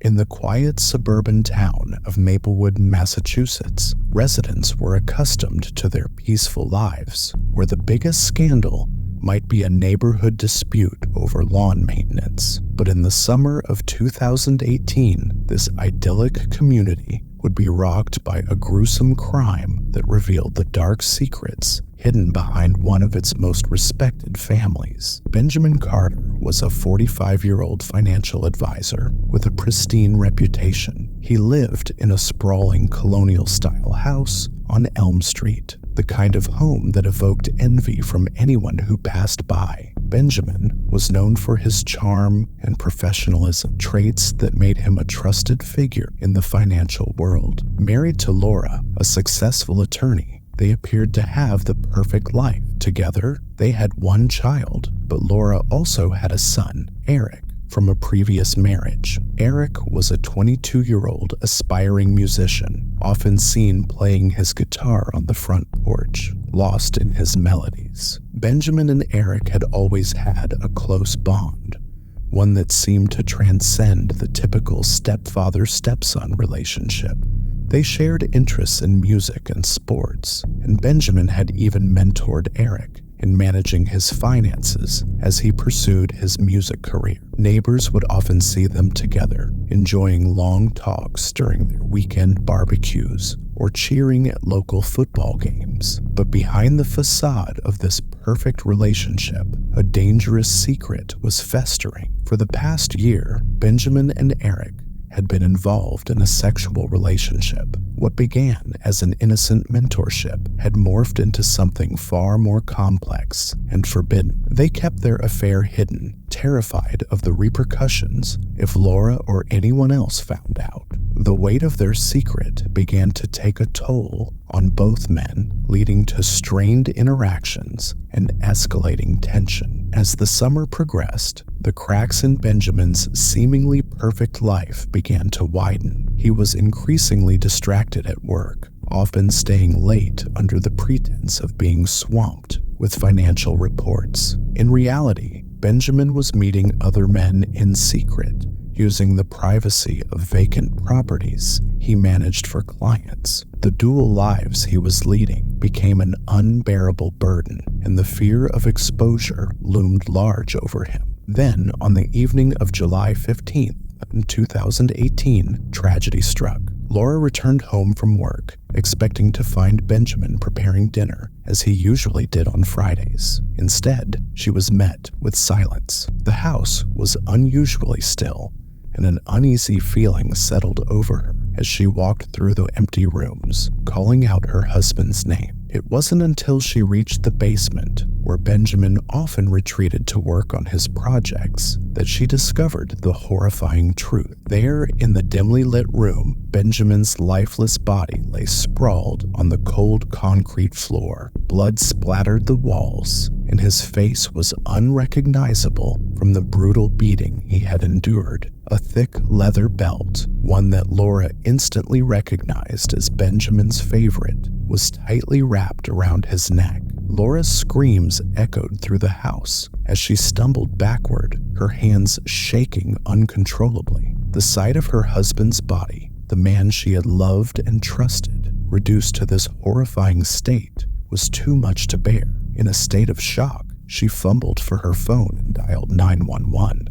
In the quiet suburban town of Maplewood, Massachusetts, residents were accustomed to their peaceful lives, where the biggest scandal might be a neighborhood dispute over lawn maintenance. But in the summer of 2018, this idyllic community would be rocked by a gruesome crime that revealed the dark secrets hidden behind one of its most respected families. Benjamin Carter was a 45-year-old financial advisor with a pristine reputation. He lived in a sprawling colonial-style house on Elm Street, the kind of home that evoked envy from anyone who passed by. Benjamin was known for his charm and professionalism, traits that made him a trusted figure in the financial world. Married to Laura, a successful attorney, they appeared to have the perfect life. Together, they had one child, but Laura also had a son, Eric, from a previous marriage. Eric was a 22-year-old aspiring musician, often seen playing his guitar on the front porch, lost in his melodies. Benjamin and Eric had always had a close bond, one that seemed to transcend the typical stepfather-stepson relationship. They shared interests in music and sports, and Benjamin had even mentored Eric in managing his finances as he pursued his music career. Neighbors would often see them together, enjoying long talks during their weekend barbecues or cheering at local football games. But behind the facade of this perfect relationship, a dangerous secret was festering. For the past year, Benjamin and Eric had been involved in a sexual relationship. What began as an innocent mentorship had morphed into something far more complex and forbidden. They kept their affair hidden, terrified of the repercussions if Laura or anyone else found out. The weight of their secret began to take a toll on both men, leading to strained interactions and escalating tension. As the summer progressed, the cracks in Benjamin's seemingly perfect life began to widen. He was increasingly distracted at work, often staying late under the pretense of being swamped with financial reports. In reality, Benjamin was meeting other men in secret, using the privacy of vacant properties he managed for clients. The dual lives he was leading became an unbearable burden, and the fear of exposure loomed large over him. Then, on the evening of July 15th, 2018, tragedy struck. Laura returned home from work, expecting to find Benjamin preparing dinner, as he usually did on Fridays. Instead, she was met with silence. The house was unusually still, and an uneasy feeling settled over her as she walked through the empty rooms, calling out her husband's name. It wasn't until she reached the basement, where Benjamin often retreated to work on his projects, that she discovered the horrifying truth. There, in the dimly lit room, Benjamin's lifeless body lay sprawled on the cold concrete floor. Blood splattered the walls, and his face was unrecognizable from the brutal beating he had endured. A thick leather belt, one that Laura instantly recognized as Benjamin's favorite, was tightly wrapped around his neck. Laura's screams echoed through the house as she stumbled backward, her hands shaking uncontrollably. The sight of her husband's body, the man she had loved and trusted, reduced to this horrifying state, was too much to bear. In a state of shock, she fumbled for her phone and dialed 911.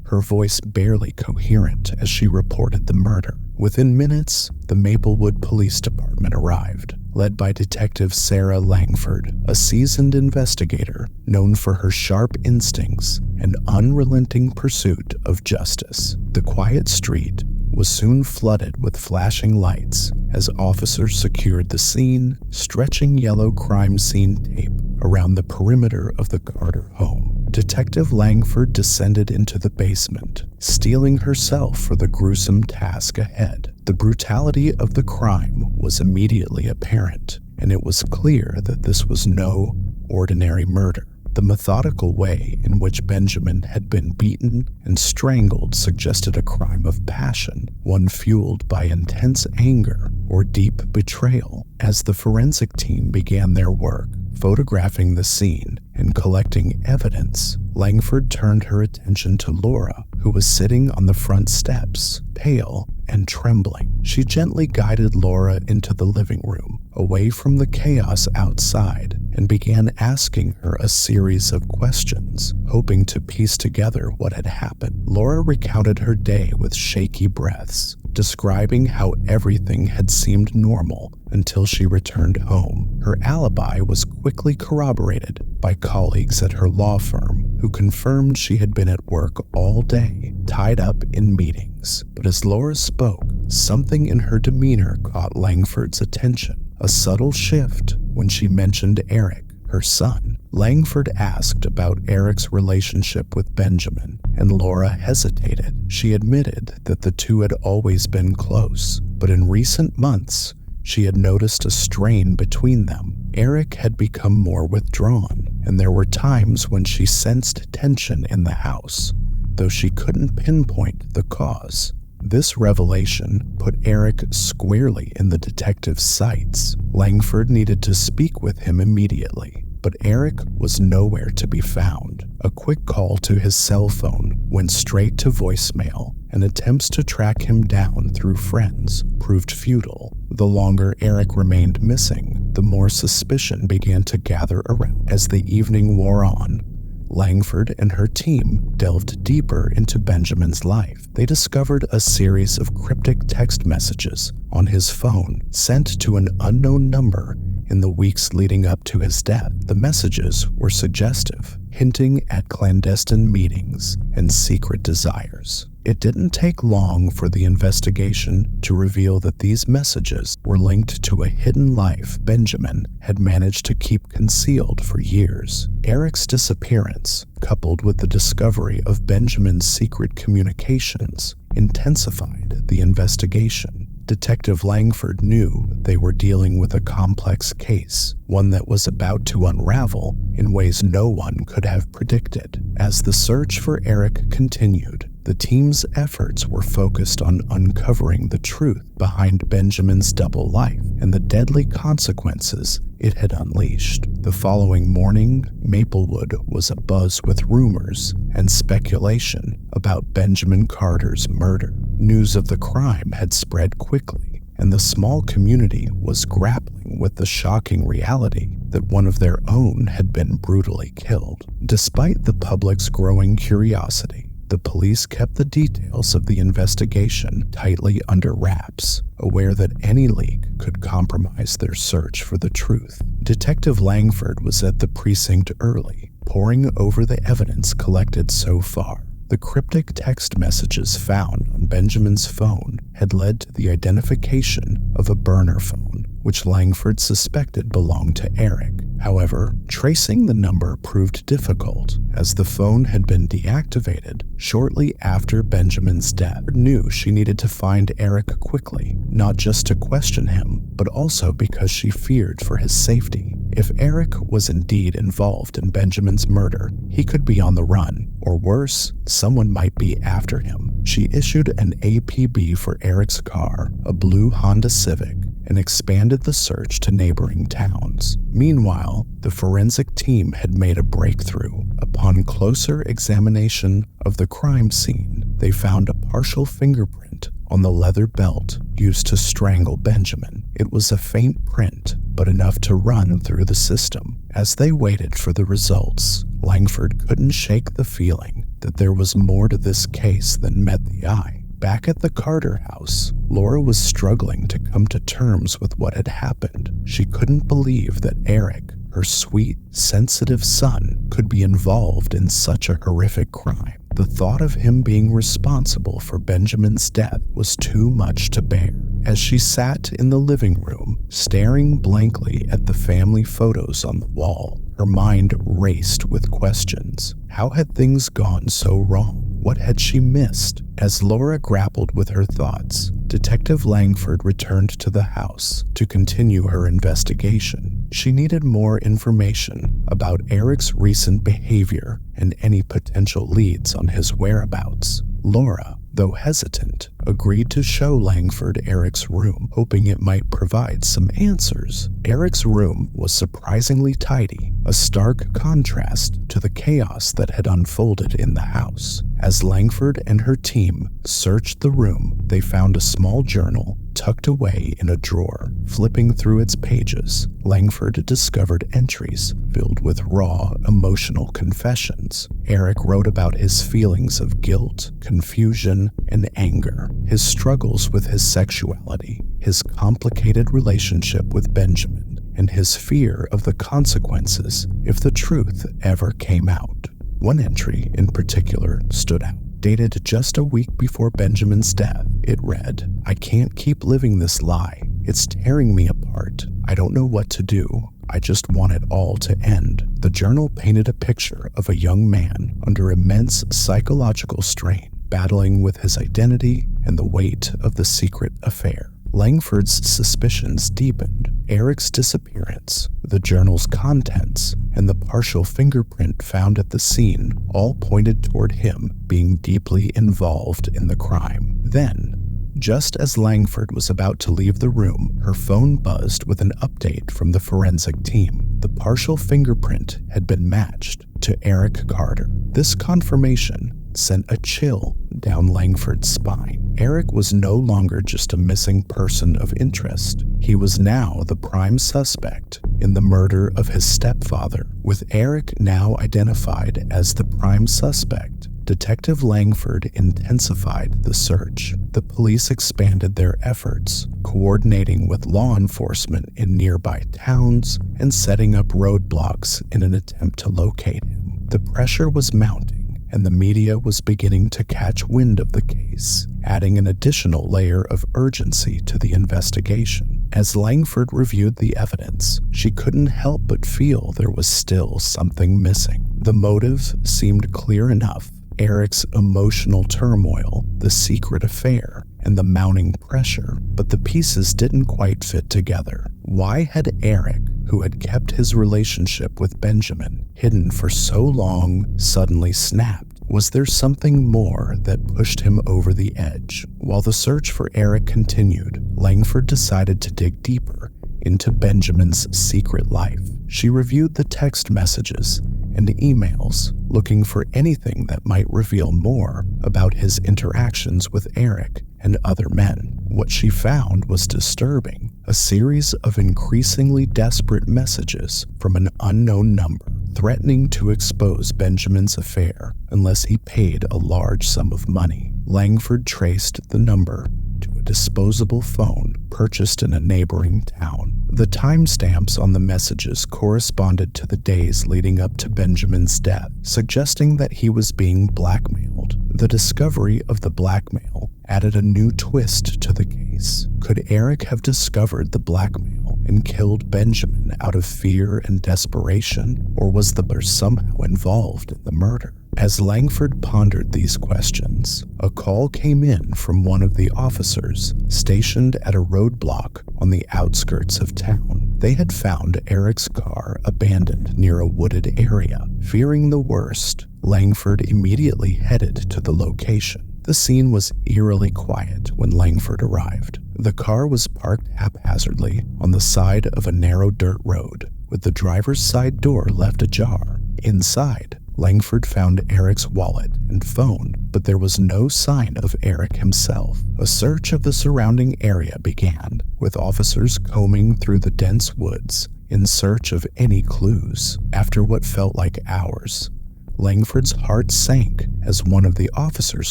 Her voice barely coherent as she reported the murder. Within minutes, the Maplewood Police Department arrived, led by Detective Sarah Langford, a seasoned investigator known for her sharp instincts and unrelenting pursuit of justice. The quiet street was soon flooded with flashing lights as officers secured the scene, stretching yellow crime scene tape around the perimeter of the Carter home. Detective Langford descended into the basement, steeling herself for the gruesome task ahead. The brutality of the crime was immediately apparent, and it was clear that this was no ordinary murder. The methodical way in which Benjamin had been beaten and strangled suggested a crime of passion, one fueled by intense anger or deep betrayal. As the forensic team began their work, photographing the scene and collecting evidence, Langford turned her attention to Laura, who was sitting on the front steps, pale and trembling. She gently guided Laura into the living room, away from the chaos outside, and began asking her a series of questions, hoping to piece together what had happened. Laura recounted her day with shaky breaths, describing how everything had seemed normal until she returned home. Her alibi was quickly corroborated by colleagues at her law firm, who confirmed she had been at work all day, tied up in meetings. But as Laura spoke, something in her demeanor caught Langford's attention. A subtle shift when she mentioned Eric, her son. Langford asked about Eric's relationship with Benjamin, and Laura hesitated. She admitted that the two had always been close, but in recent months, she had noticed a strain between them. Eric had become more withdrawn, and there were times when she sensed tension in the house, though she couldn't pinpoint the cause. This revelation put Eric squarely in the detective's sights. Langford needed to speak with him immediately, but Eric was nowhere to be found. A quick call to his cell phone went straight to voicemail, and attempts to track him down through friends proved futile. The longer Eric remained missing, the more suspicion began to gather around. As the evening wore on, Langford and her team delved deeper into Benjamin's life. They discovered a series of cryptic text messages on his phone sent to an unknown number in the weeks leading up to his death. The messages were suggestive, hinting at clandestine meetings and secret desires. It didn't take long for the investigation to reveal that these messages were linked to a hidden life Benjamin had managed to keep concealed for years. Eric's disappearance, coupled with the discovery of Benjamin's secret communications, intensified the investigation. Detective Langford knew they were dealing with a complex case, one that was about to unravel in ways no one could have predicted. As the search for Eric continued, the team's efforts were focused on uncovering the truth behind Benjamin's double life and the deadly consequences it had unleashed. The following morning, Maplewood was abuzz with rumors and speculation about Benjamin Carter's murder. News of the crime had spread quickly, and the small community was grappling with the shocking reality that one of their own had been brutally killed. Despite the public's growing curiosity, the police kept the details of the investigation tightly under wraps, aware that any leak could compromise their search for the truth. Detective Langford was at the precinct early, poring over the evidence collected so far. The cryptic text messages found on Benjamin's phone had led to the identification of a burner phone, which Langford suspected belonged to Eric. However, tracing the number proved difficult, as the phone had been deactivated shortly after Benjamin's death. She knew she needed to find Eric quickly, not just to question him, but also because she feared for his safety. If Eric was indeed involved in Benjamin's murder, he could be on the run, or worse, someone might be after him. She issued an APB for Eric's car, a blue Honda Civic, and expanded the search to neighboring towns. Meanwhile, the forensic team had made a breakthrough. Upon closer examination of the crime scene, they found a partial fingerprint on the leather belt used to strangle Benjamin. It was a faint print, but enough to run through the system. As they waited for the results, Langford couldn't shake the feeling that there was more to this case than met the eye. Back at the Carter house, Laura was struggling to come to terms with what had happened. She couldn't believe that Eric, her sweet, sensitive son, could be involved in such a horrific crime. The thought of him being responsible for Benjamin's death was too much to bear. As she sat in the living room, staring blankly at the family photos on the wall, her mind raced with questions. How had things gone so wrong? What had she missed? As Laura grappled with her thoughts, Detective Langford returned to the house to continue her investigation. She needed more information about Eric's recent behavior and any potential leads on his whereabouts. Laura, though hesitant, agreed to show Langford Eric's room, hoping it might provide some answers. Eric's room was surprisingly tidy, a stark contrast to the chaos that had unfolded in the house. As Langford and her team searched the room, they found a small journal tucked away in a drawer. Flipping through its pages, Langford discovered entries filled with raw, emotional confessions. Eric wrote about his feelings of guilt, confusion, and anger, his struggles with his sexuality, his complicated relationship with Benjamin, and his fear of the consequences if the truth ever came out. One entry in particular stood out. Dated just a week before Benjamin's death, it read, "I can't keep living this lie. It's tearing me apart. I don't know what to do. I just want it all to end." The journal painted a picture of a young man under immense psychological strain, battling with his identity and the weight of the secret affair. Langford's suspicions deepened. Eric's disappearance, the journal's contents, and the partial fingerprint found at the scene all pointed toward him being deeply involved in the crime. Then, just as Langford was about to leave the room, her phone buzzed with an update from the forensic team. The partial fingerprint had been matched to Eric Carter. This confirmation sent a chill down Langford's spine. Eric was no longer just a missing person of interest. He was now the prime suspect in the murder of his stepfather. With Eric now identified as the prime suspect, Detective Langford intensified the search. The police expanded their efforts, coordinating with law enforcement in nearby towns and setting up roadblocks in an attempt to locate him. The pressure was mounting, and the media was beginning to catch wind of the case, adding an additional layer of urgency to the investigation. As Langford reviewed the evidence, she couldn't help but feel there was still something missing. The motive seemed clear enough: Eric's emotional turmoil, the secret affair, and the mounting pressure, but the pieces didn't quite fit together. Why had Eric, who had kept his relationship with Benjamin hidden for so long, suddenly snapped? Was there something more that pushed him over the edge? While the search for Eric continued, Langford decided to dig deeper into Benjamin's secret life. She reviewed the text messages and emails, looking for anything that might reveal more about his interactions with Eric and other men. What she found was disturbing: a series of increasingly desperate messages from an unknown number, threatening to expose Benjamin's affair unless he paid a large sum of money. Langford traced the number to a disposable phone purchased in a neighboring town. The timestamps on the messages corresponded to the days leading up to Benjamin's death, suggesting that he was being blackmailed. The discovery of the blackmail added a new twist to the case. Could Eric have discovered the blackmail and killed Benjamin out of fear and desperation, or was the brother somehow involved in the murder? As Langford pondered these questions, a call came in from one of the officers stationed at a roadblock on the outskirts of town. They had found Eric's car abandoned near a wooded area. Fearing the worst, Langford immediately headed to the location. The scene was eerily quiet when Langford arrived. The car was parked haphazardly on the side of a narrow dirt road, with the driver's side door left ajar. Inside, Langford found Eric's wallet and phone, but there was no sign of Eric himself. A search of the surrounding area began, with officers combing through the dense woods in search of any clues. After what felt like hours, Langford's heart sank as one of the officers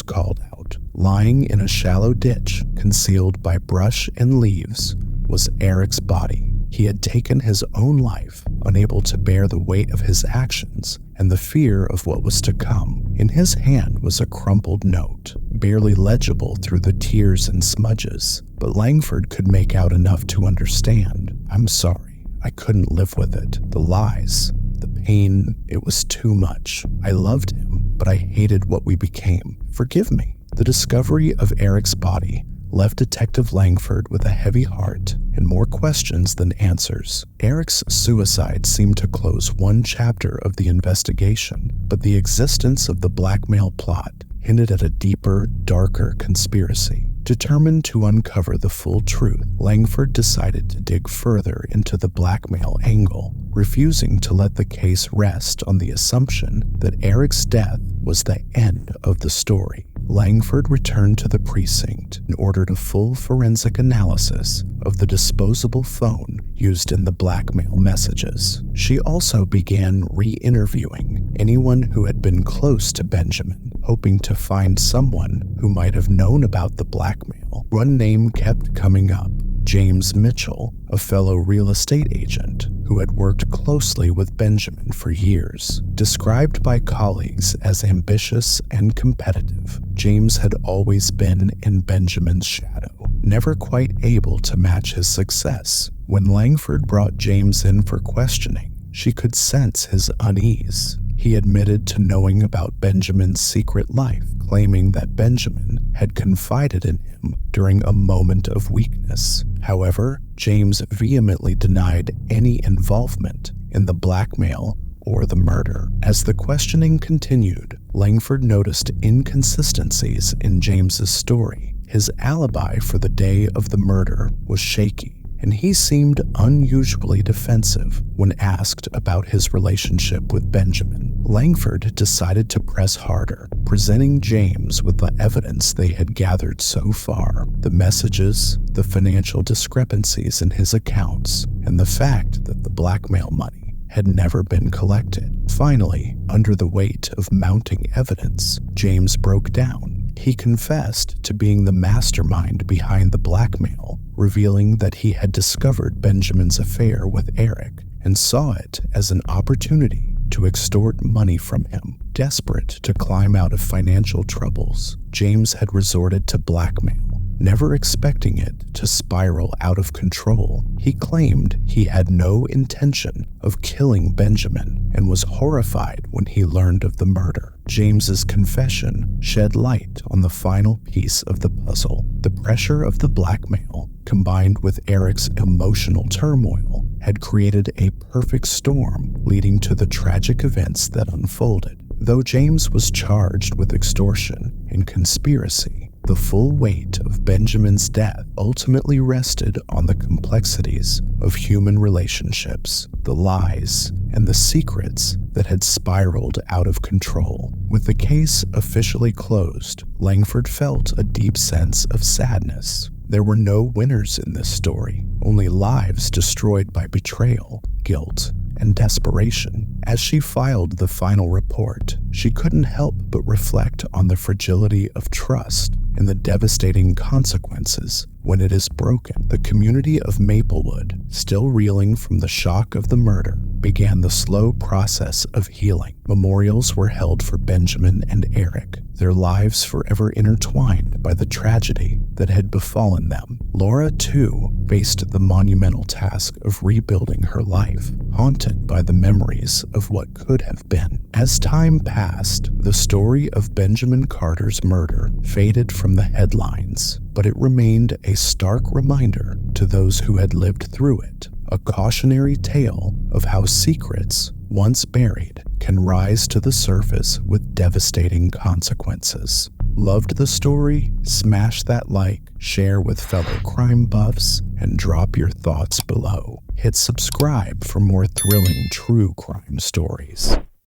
called out. Lying in a shallow ditch, concealed by brush and leaves, was Eric's body. He had taken his own life, unable to bear the weight of his actions and the fear of what was to come. In his hand was a crumpled note, barely legible through the tears and smudges, but Langford could make out enough to understand. "I'm sorry. I couldn't live with it. The lies, the pain, it was too much. I loved him, but I hated what we became. Forgive me." The discovery of Eric's body left Detective Langford with a heavy heart and more questions than answers. Eric's suicide seemed to close one chapter of the investigation, but the existence of the blackmail plot hinted at a deeper, darker conspiracy. Determined to uncover the full truth, Langford decided to dig further into the blackmail angle, refusing to let the case rest on the assumption that Eric's death was the end of the story. Langford returned to the precinct and ordered a full forensic analysis of the disposable phone used in the blackmail messages. She also began re-interviewing anyone who had been close to Benjamin, hoping to find someone who might have known about the blackmail. One name kept coming up: James Mitchell, a fellow real estate agent who had worked closely with Benjamin for years. Described by colleagues as ambitious and competitive, James had always been in Benjamin's shadow, never quite able to match his success. When Langford brought James in for questioning, she could sense his unease. He admitted to knowing about Benjamin's secret life, claiming that Benjamin had confided in him during a moment of weakness. However, James vehemently denied any involvement in the blackmail or the murder. As the questioning continued, Langford noticed inconsistencies in James's story. His alibi for the day of the murder was shaky, and he seemed unusually defensive when asked about his relationship with Benjamin. Langford decided to press harder, presenting James with the evidence they had gathered so far: the messages, the financial discrepancies in his accounts, and the fact that the blackmail money had never been collected. Finally, under the weight of mounting evidence, James broke down. He confessed to being the mastermind behind the blackmail, revealing that he had discovered Benjamin's affair with Eric and saw it as an opportunity to extort money from him. Desperate to climb out of financial troubles, James had resorted to blackmail, never expecting it to spiral out of control. He claimed he had no intention of killing Benjamin and was horrified when he learned of the murder. James's confession shed light on the final piece of the puzzle. The pressure of the blackmail, combined with Eric's emotional turmoil, had created a perfect storm, leading to the tragic events that unfolded. Though James was charged with extortion and conspiracy, the full weight of Benjamin's death ultimately rested on the complexities of human relationships, the lies, and the secrets that had spiraled out of control. With the case officially closed, Langford felt a deep sense of sadness. There were no winners in this story, only lives destroyed by betrayal, guilt, and desperation. As she filed the final report, she couldn't help but reflect on the fragility of trust and the devastating consequences when it is broken. The community of Maplewood, still reeling from the shock of the murder, began the slow process of healing. Memorials were held for Benjamin and Eric, their lives forever intertwined by the tragedy that had befallen them. Laura, too, faced the monumental task of rebuilding her life, haunted by the memories of what could have been. As time passed, the story of Benjamin Carter's murder faded from the headlines, but it remained a stark reminder to those who had lived through it, a cautionary tale of how secrets, once buried, can rise to the surface with devastating consequences. Loved the story? Smash that like, share with fellow crime buffs, and drop your thoughts below. Hit subscribe for more thrilling true crime stories.